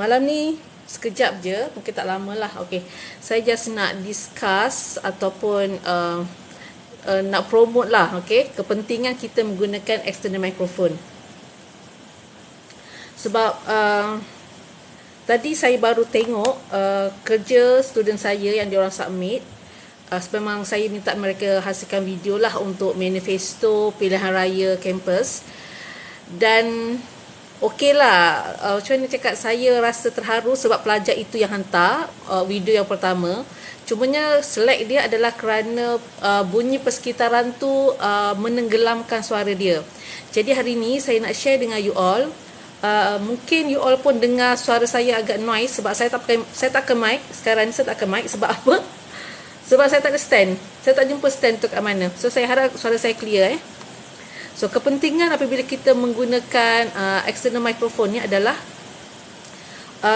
malam ni sekejap je, mungkin tak lama lah. Okay, saya just nak discuss ataupun nak promote lah, okay, kepentingan kita menggunakan external microphone. Sebab tadi saya baru tengok kerja student saya yang diorang submit. Memang saya minta mereka hasilkan video lah untuk manifesto pilihan raya kampus. Dan okey lah, macam mana cakap, saya rasa terharu sebab pelajar itu yang hantar video yang pertama. Cumanya select dia adalah kerana bunyi persekitaran tu menenggelamkan suara dia. Jadi hari ni saya nak share dengan you all. Mungkin you all pun dengar suara saya agak noise sebab saya tak pakai mic. Sekarang ni saya tak pakai mic sebab apa? Sebab saya tak ada stand. Saya tak jumpa stand tu kat mana. So saya harap suara saya clear So kepentingan apabila kita menggunakan external microphone ni adalah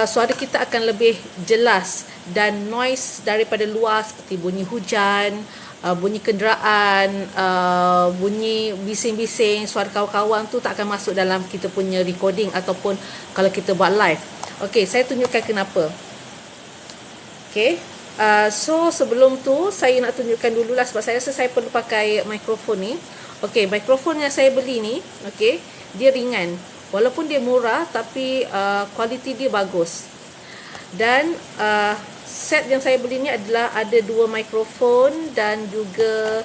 suara kita akan lebih jelas dan noise daripada luar seperti bunyi hujan, bunyi kenderaan, bunyi bising-bising, suara kawan-kawan tu tak akan masuk dalam kita punya recording ataupun kalau kita buat live. Okey, saya tunjukkan kenapa. Okey. So sebelum tu saya nak tunjukkan dululah sebab saya rasa saya perlu pakai mikrofon ni. Okey, mikrofon yang saya beli ni, okey, dia ringan. Walaupun dia murah tapi kualiti dia bagus. Dan set yang saya beli ni adalah ada 2 mikrofon dan juga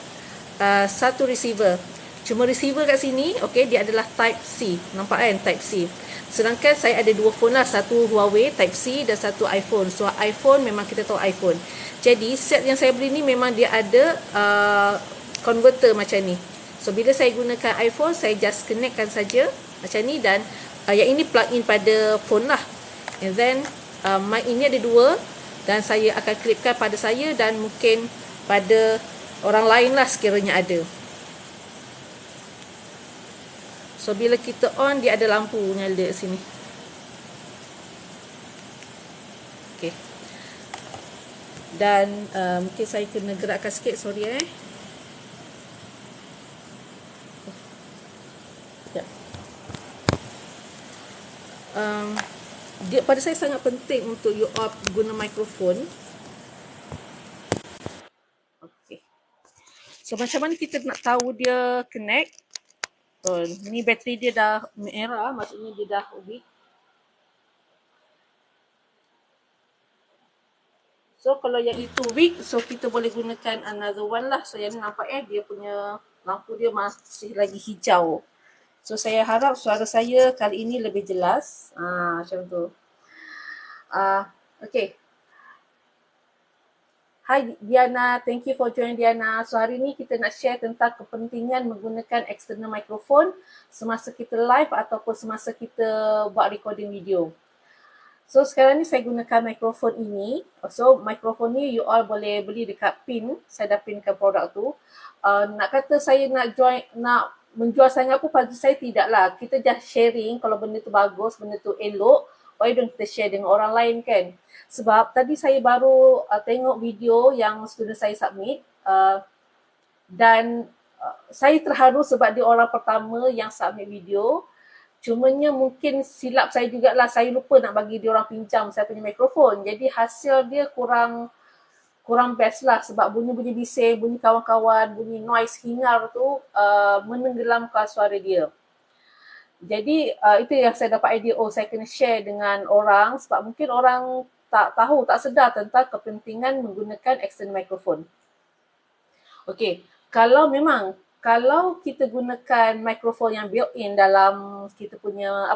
1 receiver. Cuma receiver kat sini, okey, dia adalah type C. Nampak kan, type C. Sedangkan saya ada 2 phone lah, satu Huawei type C dan satu iPhone. So iPhone memang kita tahu iPhone. Jadi set yang saya beli ni memang dia ada converter macam ni. So bila saya gunakan iPhone, saya just connectkan saja macam ni dan yang ini plug in pada phone lah. And then mic ini ada 2 dan saya akan klipkan pada saya dan mungkin pada orang lain lah sekiranya ada. So bila kita on, dia ada lampu nyala kat sini. Okay. Dan mungkin saya kena gerakkan sikit, sorry dia pada saya sangat penting untuk you all guna mikrofon. Okay. So macam mana kita nak tahu dia connect? Ni bateri dia dah merah, maksudnya dia dah weak. So kalau yang itu weak, so kita boleh gunakan another one lah. So yang ni nampak dia punya lampu dia masih lagi hijau. So saya harap suara saya kali ini lebih jelas. Macam tu. Okay. Hai Diana, thank you for joining Diana. So hari ni kita nak share tentang kepentingan menggunakan external microphone semasa kita live ataupun semasa kita buat recording video. So sekarang ni saya gunakan mikrofon ini. So mikrofon ni you all boleh beli dekat PIN. Saya dah pinkan produk tu. Nak kata saya nak menjual sangat pun pada saya tidaklah. Kita just sharing kalau benda tu bagus, benda tu elok. Why don't kita share dengan orang lain kan? Sebab tadi saya baru tengok video yang student saya submit dan saya terharu sebab dia orang pertama yang submit video. Cumanya mungkin silap saya jugalah, saya lupa nak bagi dia orang pinjam saya punya mikrofon. Jadi hasil dia kurang best lah sebab bunyi-bunyi bising, bunyi kawan-kawan, bunyi noise hingar tu menenggelamkan suara dia. Jadi itu yang saya dapat idea, saya kena share dengan orang sebab mungkin orang tak tahu, tak sedar tentang kepentingan menggunakan external microphone. Okey, kalau kita gunakan mikrofon yang built-in dalam kita punya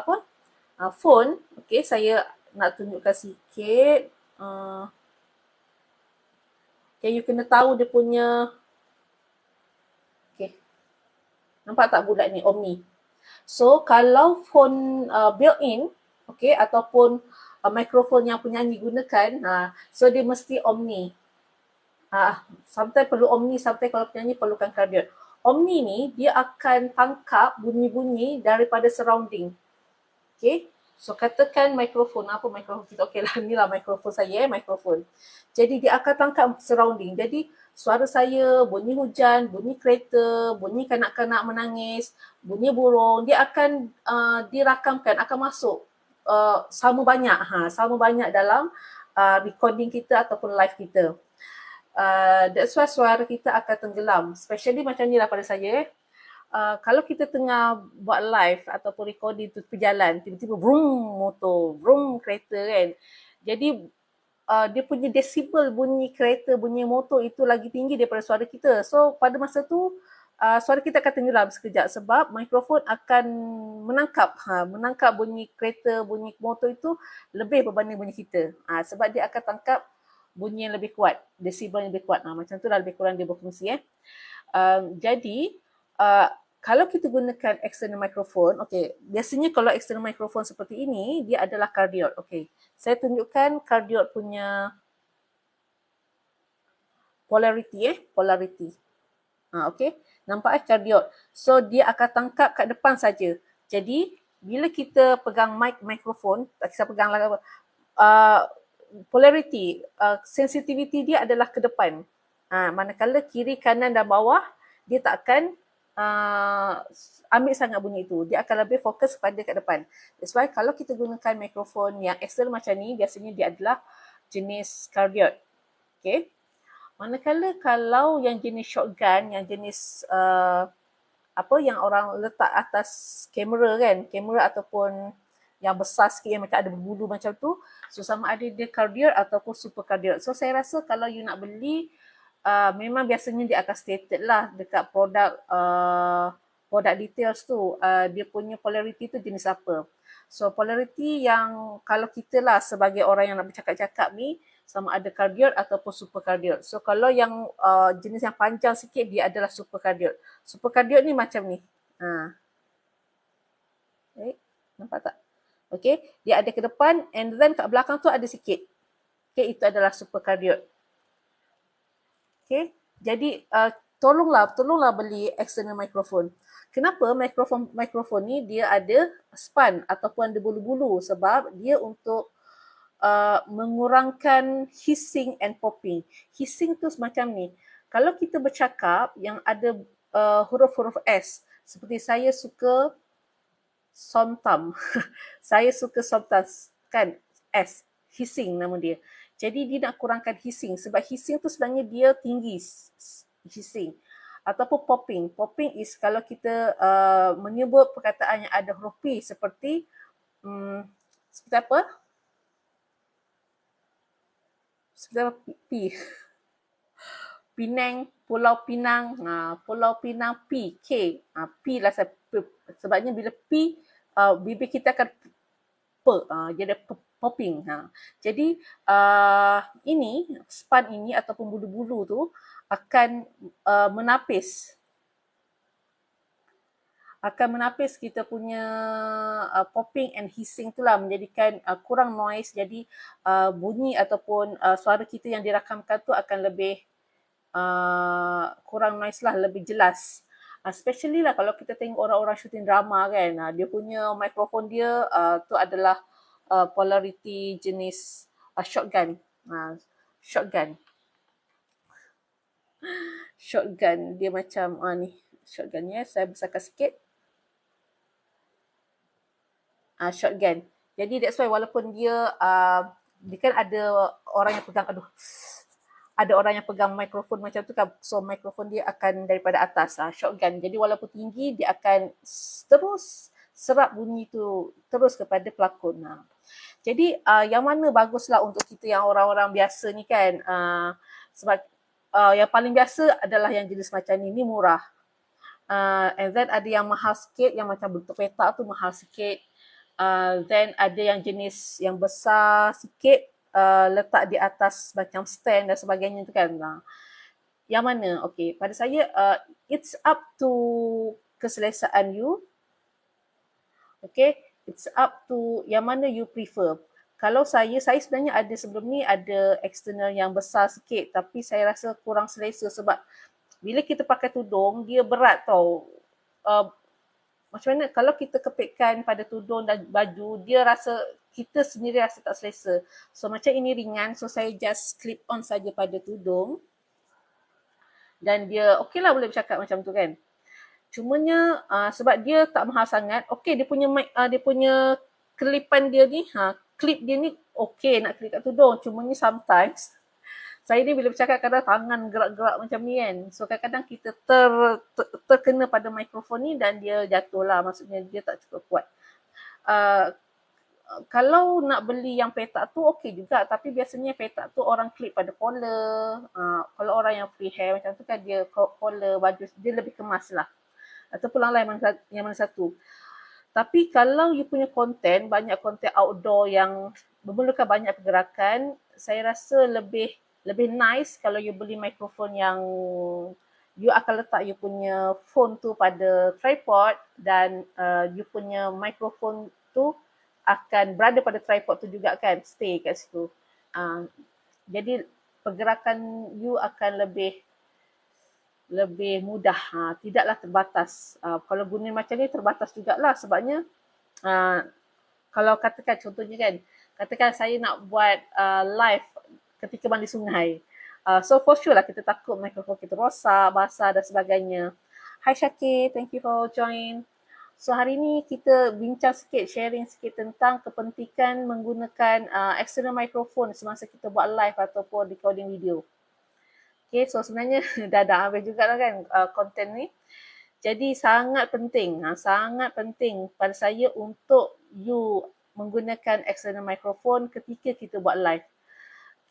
phone, okey, saya nak tunjukkan sikit. You kena tahu dia punya, okey, nampak tak bulat ni, Omni. So kalau phone built-in, okey, ataupun mikrofon yang penyanyi gunakan, so dia mesti Omni. Sometimes perlu Omni, sometimes kalau penyanyi perlukan Cardioid. Omni ni dia akan tangkap bunyi-bunyi daripada surrounding. Okay, so katakan mikrofon, apa mikrofon kita? Okay lah, ni lah mikrofon saya, mikrofon. Jadi dia akan tangkap surrounding. Jadi suara saya, bunyi hujan, bunyi kereta, bunyi kanak-kanak menangis, bunyi burung, dia akan dirakamkan, akan masuk sama banyak dalam recording kita ataupun live kita. That's why suara kita akan tenggelam. Especially macam ni lah pada saya. Kalau kita tengah buat live ataupun recording tu berjalan, tiba-tiba vroom motor, vroom kereta kan. Jadi dia punya desibel bunyi kereta, bunyi motor itu lagi tinggi daripada suara kita. So pada masa tu suara kita akan tenggelam sekejap sebab mikrofon akan menangkap bunyi kereta, bunyi motor itu lebih berbanding bunyi kita. Sebab dia akan tangkap bunyi yang lebih kuat, desibel yang lebih kuat. Macam tu lah lebih kurang dia berfungsi. Jadi kalau kita gunakan external microphone, okay, biasanya kalau external microphone seperti ini, dia adalah cardioid. Okay, saya tunjukkan cardioid punya polarity. Okay, nampak cardioid. So dia akan tangkap kat depan saja. Jadi bila kita pegang mikrofon, tak kisah pegang lah apa, polarity, sensitivity dia adalah ke depan. Manakala kiri, kanan dan bawah, dia tak akan ambil sangat bunyi itu. Dia akan lebih fokus pada kat depan. That's why kalau kita gunakan mikrofon yang external macam ni, biasanya dia adalah jenis cardioid. Okay. Manakala kalau yang jenis shotgun, yang jenis yang orang letak atas kamera kan, kamera ataupun yang besar sikit yang mereka ada berbulu macam tu, so sama ada dia cardioid ataupun super cardioid. So saya rasa kalau you nak beli, memang biasanya dia akan stated lah dekat produk details tu, dia punya polarity tu jenis apa. So polarity yang kalau kita lah sebagai orang yang nak bercakap-cakap ni, sama ada cardioid ataupun super cardioid. So kalau yang jenis yang panjang sikit, dia adalah super cardioid. Super cardioid ni macam ni. Nampak tak? Okay, dia ada ke depan and then kat belakang tu ada sikit. Okay, itu adalah super cardioid. Okay, jadi tolonglah beli external microphone. Kenapa mikrofon ni dia ada span ataupun ada bulu-bulu? Sebab dia untuk mengurangkan hissing and popping. Hissing tu macam ni. Kalau kita bercakap yang ada huruf-huruf S, seperti saya suka somtam. Saya suka somtam kan, S, hissing nama dia. Jadi dia nak kurangkan hissing sebab hissing tu sebenarnya dia tinggi hissing. Ataupun popping. Popping is kalau kita menyebut perkataan yang ada huruf P seperti seperti apa? Seperti apa? P. Penang, Pulau Pinang, Pulau Pinang P, K. P lah sebabnya bila P, bibir kita akan dia ada popping. Jadi ini, span ini ataupun bulu-bulu tu akan menapis kita punya popping and hissing tu lah, menjadikan kurang noise. Jadi bunyi ataupun suara kita yang dirakamkan tu akan lebih kurang noise lah, lebih jelas. Especially lah kalau kita tengok orang-orang syuting drama kan, dia punya mikrofon dia tu adalah polarity jenis shotgun. Shotgun dia macam ni shotgun ya, saya besarkan sikit. Shotgun. Jadi that's why walaupun dia kan ada orang yang pegang mikrofon macam tu kan, so mikrofon dia akan daripada atas, shotgun. Jadi walaupun tinggi, dia akan terus serap bunyi tu terus kepada pelakon. Jadi yang mana baguslah untuk kita yang orang-orang biasa ni kan, sebab yang paling biasa adalah yang jenis macam ni murah. And then ada yang mahal sikit, yang macam bentuk petak tu mahal sikit. Then ada yang jenis yang besar sikit, letak di atas macam stand dan sebagainya tu kan. Yang mana? Okay, pada saya it's up to keselesaan you. Okay, it's up to yang mana you prefer. Kalau saya sebenarnya ada sebelum ni ada external yang besar sikit, tapi saya rasa kurang selesa sebab bila kita pakai tudung, dia berat tau. Macam mana kalau kita kepitkan pada tudung dan baju, kita sendiri rasa tak selesa. So macam ini ringan, so saya just clip on saja pada tudung. Dan dia okey lah boleh bercakap macam tu kan. Cumanya sebab dia tak mahal sangat, okey dia punya kelipan dia ni, klip dia ni okey nak klip kat tudung. Cuma ni sometimes saya ni bila bercakap kadang tangan gerak-gerak macam ni kan. So kadang-kadang kita terkena pada mikrofon ni dan dia jatuh lah. Maksudnya dia tak cukup kuat. Uh, Kalau nak beli yang petak tu okey juga, tapi biasanya petak tu orang klip pada collar. Kalau orang yang free hair macam tu kan dia collar baju dia lebih kemas lah. Ataupun yang mana satu. Tapi kalau you punya konten, banyak konten outdoor yang memerlukan banyak pergerakan, saya rasa lebih nice kalau you beli mikrofon yang you akan letak you punya phone tu pada tripod dan you punya mikrofon tu akan berada pada tripod tu juga kan, stay kat situ. Jadi pergerakan you akan lebih mudah, tidaklah terbatas. Kalau guna macam ni terbatas jugalah sebabnya kalau katakan contohnya kan, katakan saya nak buat live ketika mandi sungai. So for sure lah kita takut mikrofon kita rosak, basah dan sebagainya. Hi Syakir, thank you for join. So hari ni kita bincang sikit, sharing sikit tentang kepentingan menggunakan external microphone semasa kita buat live ataupun recording video. Okay, so sebenarnya dah habis juga lah kan konten ni. Jadi sangat penting pada saya untuk you menggunakan external microphone ketika kita buat live.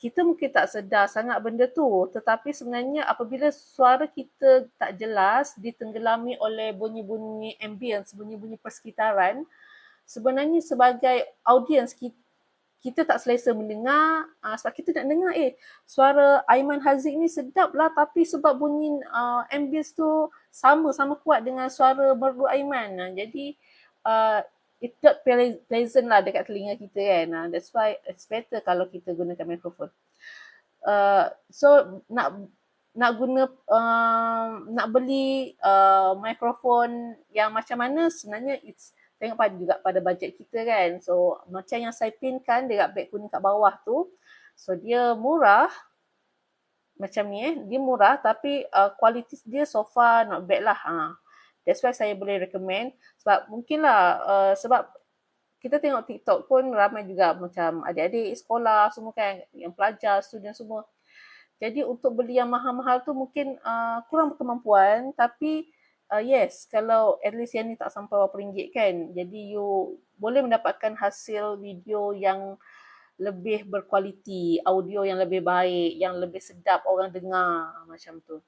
Kita mungkin tak sedar sangat benda tu, tetapi sebenarnya apabila suara kita tak jelas, ditenggelami oleh bunyi-bunyi ambience, bunyi-bunyi persekitaran, sebenarnya sebagai audience kita tak selesa mendengar sebab kita nak dengar suara Aiman Haziq ni sedap lah tapi sebab bunyi ambience tu sama kuat dengan suara merdu Aiman. Jadi it not pleasant lah dekat telinga kita kan. That's why it's better kalau kita gunakan mikrofon. So nak guna nak beli mikrofon yang macam mana sebenarnya tengok juga pada bajet kita kan. So macam yang saya pinkan dekat beg kuning kat bawah tu. So dia murah. Macam ni dia murah tapi kualiti dia so far not bad lah. That's why saya boleh recommend. Sebab mungkinlah sebab kita tengok TikTok pun ramai juga macam adik-adik sekolah semua kan. Yang pelajar, student semua. Jadi untuk beli yang mahal-mahal tu mungkin kurang berkemampuan tapi yes, kalau at least yang ni tak sampai berapa ringgit kan. Jadi you boleh mendapatkan hasil video yang lebih berkualiti, audio yang lebih baik, yang lebih sedap orang dengar macam tu.